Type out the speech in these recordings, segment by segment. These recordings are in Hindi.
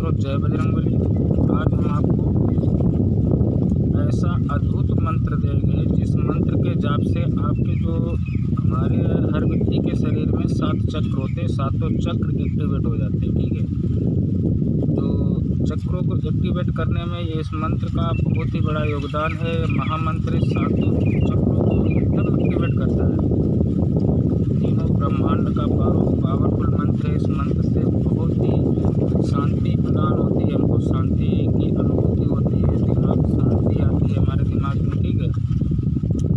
मित्रों, जय बजरंगबली। आज हम आपको ऐसा अद्भुत मंत्र देंगे जिस मंत्र के जाप से आपके जो हमारे हर व्यक्ति के शरीर में 7 चक्र होते हैं, सातों चक्र एक्टिवेट हो जाते हैं। ठीक है, तो चक्रों को एक्टिवेट करने में ये इस मंत्र का बहुत ही बड़ा योगदान है। महामंत्र सातों चक्रों को एकदम एक्टिवेट करता है। तीनों ब्रह्मांड का पावरफुल मंत्र है। इस मंत्र से बहुत ही शांति प्रदान होती है, हमको शांति की अनुभूति होती है, दिमाग शांति आती है हमारे दिमाग में। ठीक है,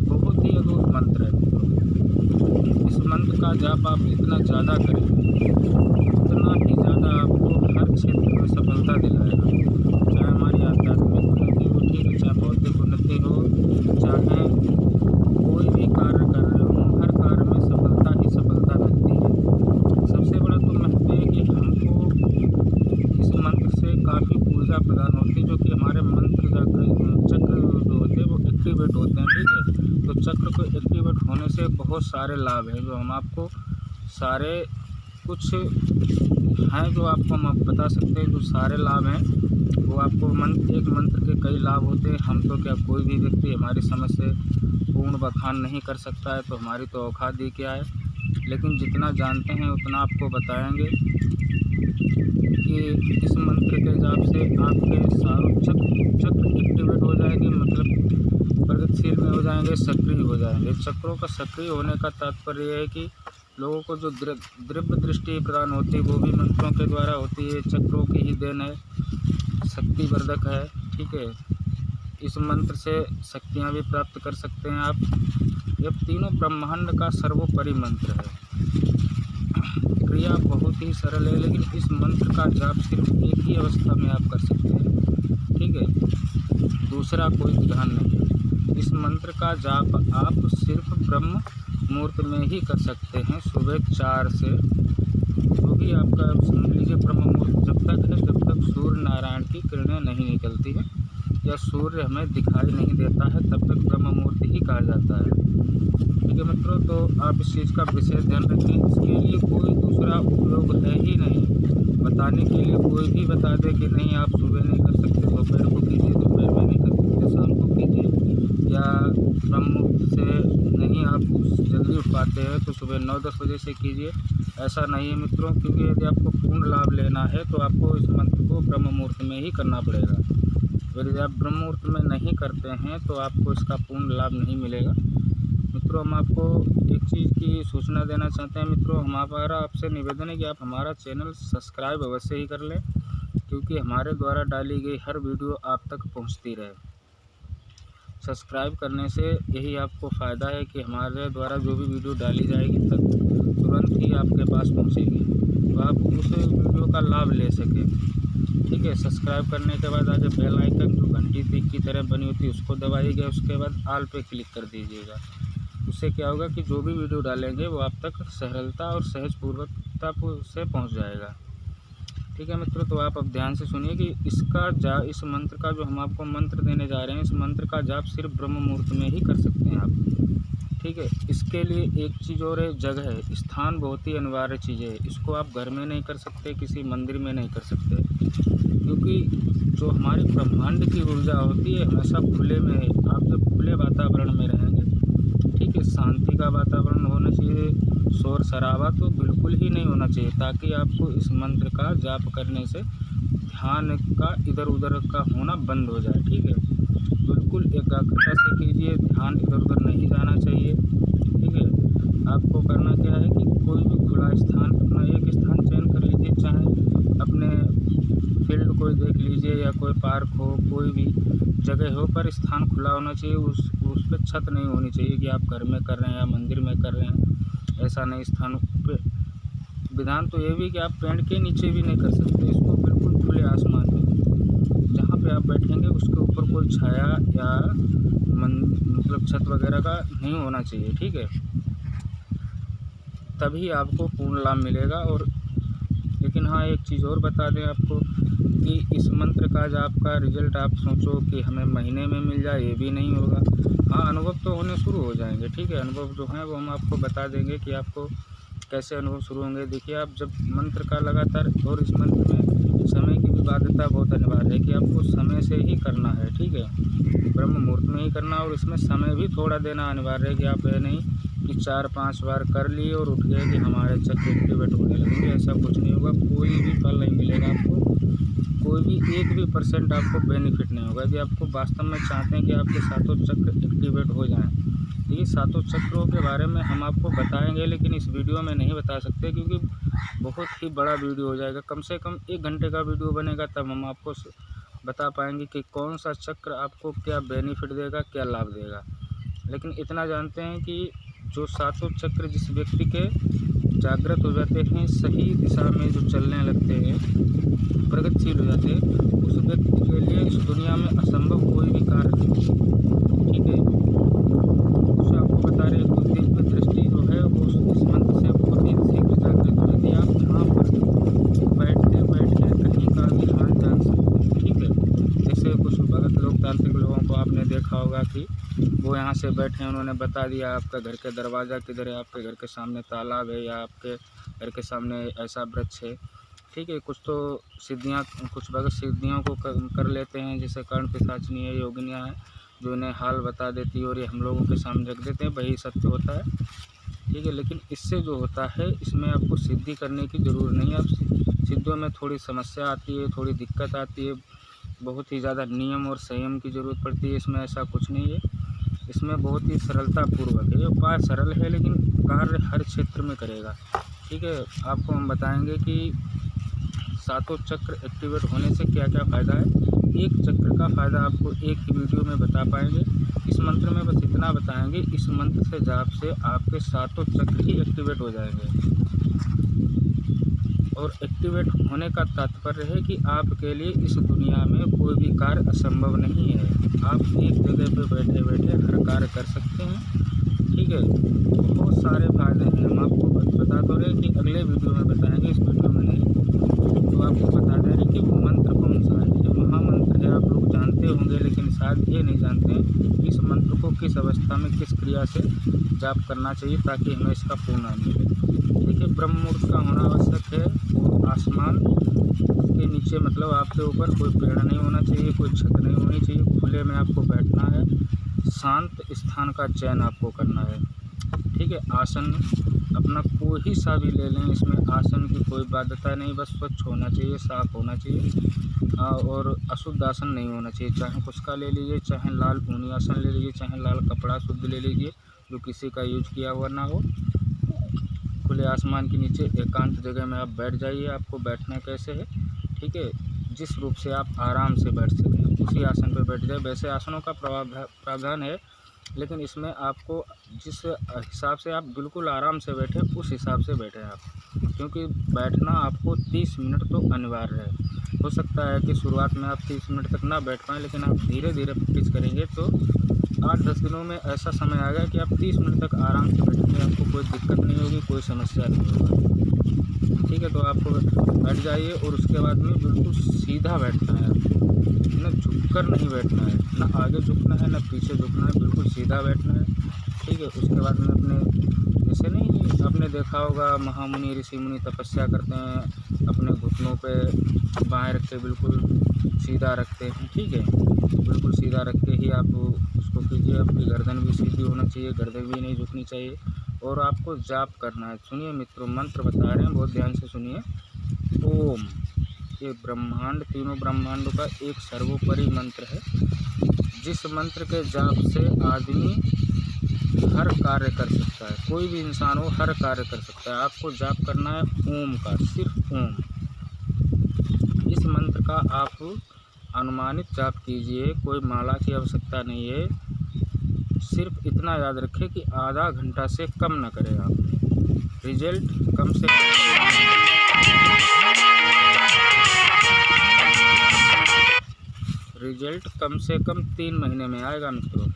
बहुत ही अद्भुत मंत्र है मित्रों। इस मंत्र का जाप आप जितना ज़्यादा करेंगे उतना ही ज़्यादा आपको हर क्षेत्र में सफलता दिलाएगा। चाहे हमारी आध्यात्मिक उन्नति हो, ठीक है, चाहे भौतिक उन्नति हो, चाहे कोई भी कार्य कर रहे हो, हर कार्य में सफलता ही सफलता मिलती है। सबसे बड़ा तो महत्व है कि हमको इस मंत्र से काफ़ी ऊर्जा प्रदान होती है, जो कि हमारे मंत्र चक्र जो होते हैं वो एक्टिवेट होते हैं। ठीक है, तो चक्र को एक्टिवेट होने से बहुत सारे लाभ हैं, जो हम आपको सारे कुछ हैं जो आपको हम बता सकते हैं। जो सारे लाभ हैं वो आपको एक मंत्र के कई लाभ होते हैं। हम तो क्या, कोई भी व्यक्ति हमारी समझ से पूर्ण बखान नहीं कर सकता है, तो हमारी तो औकात ही क्या है। लेकिन जितना जानते हैं उतना आपको बताएंगे कि इस मंत्र के जाप से आपके सारों चक्र एक्टिवेट हो जाएंगे, मतलब प्रगतिशील में हो जाएंगे, सक्रिय हो जाएंगे। चक्रों का सक्रिय होने का तात्पर्य है कि लोगों को जो दिव्य दृष्टि प्रदान होती है वो भी मंत्रों के द्वारा होती है। चक्रों की ही देन है, शक्तिवर्धक है। ठीक है, इस मंत्र से शक्तियाँ भी प्राप्त कर सकते हैं आप। यह तीनों ब्रह्मांड का सर्वोपरि मंत्र है। क्रिया बहुत ही सरल है, लेकिन इस मंत्र का जाप सिर्फ एक ही अवस्था में आप कर सकते हैं। ठीक है, दूसरा कोई विधान नहीं है। इस मंत्र का जाप आप सिर्फ ब्रह्म मुहूर्त में ही कर सकते हैं। सुबह 4 से जो भी आपका समझ लीजिए ब्रह्म मुहूर्त जब तक है, जब तक सूर्य नारायण की किरणें नहीं निकलती है या सूर्य हमें दिखाई नहीं देता है, तब तक ब्रह्म मुहूर्त ही कहा जाता है। ठीक है मित्रों, तो आप इस चीज़ का विशेष ध्यान रखें। इसके लिए कोई दूसरा उपयोग है ही नहीं। बताने के लिए कोई भी बता दे कि नहीं आप सुबह नहीं कर सकते, दोपहर को कीजिए, दोपहर में नहीं कर सकते, शाम को कीजिए, या ब्रह्म मुहूर्त से नहीं आप जल्दी उठ पाते हैं तो सुबह 9-10 बजे से कीजिए। ऐसा नहीं है मित्रों, क्योंकि यदि आपको पूर्ण लाभ लेना है तो आपको इस मंत्र को ब्रह्म मुहूर्त में ही करना पड़ेगा। यदि आप ब्रह्म मुहूर्त में नहीं करते हैं तो आपको इसका पूर्ण लाभ नहीं मिलेगा। मित्रों, हम आपको एक चीज़ की सूचना देना चाहते हैं। मित्रों, हमारा आपसे निवेदन है कि आप हमारा चैनल सब्सक्राइब अवश्य ही कर लें, क्योंकि हमारे द्वारा डाली गई हर वीडियो आप तक पहुंचती रहे। सब्सक्राइब करने से यही आपको फ़ायदा है कि हमारे द्वारा जो भी वीडियो डाली जाएगी तक तुरंत ही आपके पास पहुंचेगी, तो आप उस वीडियो का लाभ ले सकें। ठीक है, सब्सक्राइब करने के बाद आगे बेल आइकन जो घंटी की तरह बनी होती है उसको दबाइएगा, उसके बाद ऑल पे क्लिक कर दीजिएगा। उससे क्या होगा कि जो भी वीडियो डालेंगे वो आप तक सरलता और सहजपूर्वकता से पहुंच जाएगा। ठीक है मित्रों, तो आप अब ध्यान से सुनिए कि इस मंत्र का जो हम आपको मंत्र देने जा रहे हैं, इस मंत्र का जाप सिर्फ ब्रह्म मुहूर्त में ही कर सकते हैं आप। ठीक है, इसके लिए एक चीज़ और है, जगह है, स्थान बहुत ही अनिवार्य चीज़ है। इसको आप घर में नहीं कर सकते, किसी मंदिर में नहीं कर सकते, क्योंकि जो हमारी ब्रह्मांड की ऊर्जा होती है हमेशा खुले में है। आप जब खुले वातावरण में रहेंगे, ठीक है, शांति का वातावरण होना चाहिए, शोर शराबा तो बिल्कुल ही नहीं होना चाहिए, ताकि आपको इस मंत्र का जाप करने से ध्यान का इधर उधर का होना बंद हो जाए। ठीक है, बिल्कुल एकाग्रता से कीजिए, ध्यान इधर उधर नहीं जाना चाहिए। ठीक है, आपको करना क्या है कि कोई भी खुला स्थान, अपना एक स्थान चयन कर लीजिए, चाहे अपने फील्ड कोई देख लीजिए या कोई पार्क हो, कोई भी जगह हो, पर स्थान खुला होना चाहिए। उस पर छत नहीं होनी चाहिए कि आप घर में कर रहे हैं या मंदिर में कर रहे हैं, ऐसा नहीं। स्थान पे विधान तो ये भी कि आप पेड़ के नीचे भी नहीं कर सकते, इसको बिल्कुल खुले आसमान में जहाँ पे आप बैठेंगे उसके ऊपर कोई छाया या मतलब छत वगैरह का नहीं होना चाहिए। ठीक है, तभी आपको पूर्ण लाभ मिलेगा। और लेकिन हाँ, एक चीज़ और बता दें आपको कि इस मंत्र का जाप का रिजल्ट आप सोचो कि हमें महीने में मिल जाए, ये भी नहीं होगा। हाँ, अनुभव तो होने शुरू हो जाएंगे। ठीक है, अनुभव जो हैं वो हम आपको बता देंगे कि आपको कैसे अनुभव शुरू होंगे। देखिए, आप जब मंत्र का लगातार, और इस मंत्र में समय की भी बाध्यता बहुत अनिवार्य है कि आपको समय से ही करना है, ठीक है, ब्रह्म मुहूर्त में ही करना। और इसमें समय भी थोड़ा देना अनिवार्य है कि आप ये नहीं कि 4-5 बार कर लिए और उठ गए कि हमारे चक्र एक्टिवेट होने लगेंगे। ऐसा कुछ नहीं होगा, कोई भी फल नहीं मिलेगा आपको, कोई भी 1 भी % आपको बेनिफिट नहीं होगा। यदि आपको वास्तव में चाहते हैं कि आपके सातों चक्र एक्टिवेट हो जाएं, तो ये सातों चक्रों के बारे में हम आपको बताएंगे, लेकिन इस वीडियो में नहीं बता सकते क्योंकि बहुत ही बड़ा वीडियो हो जाएगा। कम से कम 1 घंटे का वीडियो बनेगा, तब हम आपको बता पाएंगे कि कौन सा चक्र आपको क्या बेनिफिट देगा, क्या लाभ देगा। लेकिन इतना जानते हैं कि जो सातों चक्र जिस व्यक्ति के जागृत हो जाते हैं, सही दिशा में जो चलने लगते हैं, प्रगतिशील हो जाते हैं, उस व्यक्ति के लिए इस दुनिया में असंभव कोई भी कार्य नहीं है, ठीक है। उसे आपको बता रहे हैं कि दिव्य दृष्टि जो है वो इस मंत्र से बहुत ही शीघ्र जागृत हो जाती है। आप यहाँ पर बैठे बैठे कहीं का भी हाल जान सकते हैं, ठीक है। जैसे कुछ भगत लोकतांत्रिक लोगों को आपने देखा होगा कि वो यहाँ से बैठे, उन्होंने बता दिया आपका घर के दरवाज़ा किधर है, आपके घर के सामने तालाब है या आपके घर के सामने ऐसा वृक्ष है, ठीक है। कुछ तो सिद्धियाँ, कुछ भगत सिद्धियों को कर लेते हैं, जैसे कर्ण पिशाचिनी है, योगिनियाँ हैं, जो इन्हें हाल बता देती है और ये हम लोगों के सामने रख देते हैं, वही सत्य होता है, ठीक है। लेकिन इससे जो होता है, इसमें आपको सिद्धि करने की ज़रूरत नहीं है। आप सिद्धियों में थोड़ी समस्या आती है, थोड़ी दिक्कत आती है, बहुत ही ज़्यादा नियम और संयम की ज़रूरत पड़ती है। इसमें ऐसा कुछ नहीं है, इसमें बहुत ही सरलतापूर्वक है। ये उपाय सरल है लेकिन कार्य हर क्षेत्र में करेगा, ठीक है। आपको हम बताएंगे कि सातों चक्र एक्टिवेट होने से क्या क्या फ़ायदा है। एक चक्र का फ़ायदा आपको एक ही वीडियो में बता पाएंगे। इस मंत्र में बस इतना बताएंगे, इस मंत्र से जाप से आपके सातों चक्र ही एक्टिवेट हो जाएंगे। और एक्टिवेट होने का तात्पर्य है कि आपके लिए इस दुनिया में कोई भी कार्य असंभव नहीं है। आप एक जगह पे बैठे बैठे हर कार्य कर सकते हैं, ठीक है। बहुत सारे फायदे हैं, हम आपको बता तो रहे कि अगले वीडियो में बताएंगे, इस वीडियो में नहीं। तो आपको बता दे रहे कि वो मंत्र कौन सा है। ये महामंत्र है, आप लोग जानते होंगे, लेकिन शायद ये नहीं जानते हैं कि इस मंत्र को किस अवस्था में किस क्रिया से जाप करना चाहिए ताकि हमें इसका पूर्ण मिले। देखिए, ब्रह्म मुहूर्त का होना आवश्यक है। आसमान के नीचे, मतलब आपके ऊपर कोई पेड़ नहीं होना चाहिए, कोई छत नहीं होनी चाहिए, खुले में आपको बैठना है। शांत स्थान का चयन आपको करना है, ठीक है। आसन अपना कोई सा भी ले लें, इसमें आसन की कोई बाध्यता नहीं, बस स्वच्छ होना चाहिए, साफ होना चाहिए और अशुद्ध आसन नहीं होना चाहिए। चाहे कुछ ले लीजिए, चाहे लाल ऊनी आसन ले लीजिए, चाहे लाल कपड़ा शुद्ध ले लीजिए जो किसी का यूज किया हुआ ना हो। खुले आसमान के नीचे एकांत जगह में आप बैठ जाइए। आपको बैठना कैसे है, ठीक है, जिस रूप से आप आराम से बैठ सकें उसी आसन पर बैठ जाए। वैसे आसनों का प्रावधान है, लेकिन इसमें आपको जिस हिसाब से आप बिल्कुल आराम से बैठे उस हिसाब से बैठें आप, क्योंकि बैठना आपको 30 मिनट तो अनिवार्य है। हो सकता है कि शुरुआत में आप 30 मिनट तक ना बैठ पाएँ, लेकिन आप धीरे धीरे प्रैक्टिस करेंगे तो 8-10 दिनों में ऐसा समय आएगा कि आप 30 मिनट तक आराम से बैठेंगे, आपको कोई दिक्कत नहीं होगी, कोई समस्या नहीं होगा, ठीक है। तो आपको बैठ जाइए और उसके बाद में बिल्कुल सीधा बैठना है, आपको ना झुककर नहीं बैठना है, ना आगे झुकना है ना पीछे झुकना है, बिल्कुल सीधा बैठना है, ठीक है। उसके बाद में अपने, जैसे नहीं आपने देखा होगा महामुनि ऋषि मुनि तपस्या करते हैं, अपने घुटनों पे बाएं रख के बिल्कुल सीधा रखते हैं, ठीक है। बिल्कुल सीधा रख के ही आप उसको कीजिए। आपकी गर्दन भी सीधी होना चाहिए, गर्दन भी नहीं झुकनी चाहिए और आपको जाप करना है। सुनिए मित्रों, मंत्र बता रहे हैं, बहुत ध्यान से सुनिए। ओम, ये ब्रह्मांड, तीनों ब्रह्मांडों का एक सर्वोपरि मंत्र है, जिस मंत्र के जाप से आदमी हर कार्य कर सकता है, कोई भी इंसान हो हर कार्य कर सकता है। आपको जाप करना है ओम का, सिर्फ ओम। इस मंत्र का आप अनुमानित जाप कीजिए, कोई माला की आवश्यकता नहीं है। सिर्फ इतना याद रखें कि आधा घंटा से कम ना करें आप। रिजल्ट कम से कम 3 महीने में आएगा मित्रों।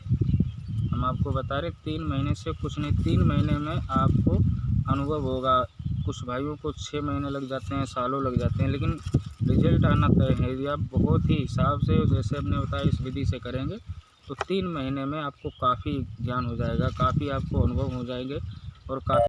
हम आपको बता रहे 3 महीने से कुछ नहीं, 3 महीने में आपको अनुभव होगा। कुछ भाइयों को 6 महीने लग जाते हैं, सालों लग जाते हैं, लेकिन रिजल्ट आना तय है। यदि आप बहुत ही हिसाब से, जैसे हमने बताया, इस विधि से करेंगे तो 3 महीने में आपको काफ़ी ज्ञान हो जाएगा, काफ़ी आपको अनुभव हो जाएंगे और काफ़ी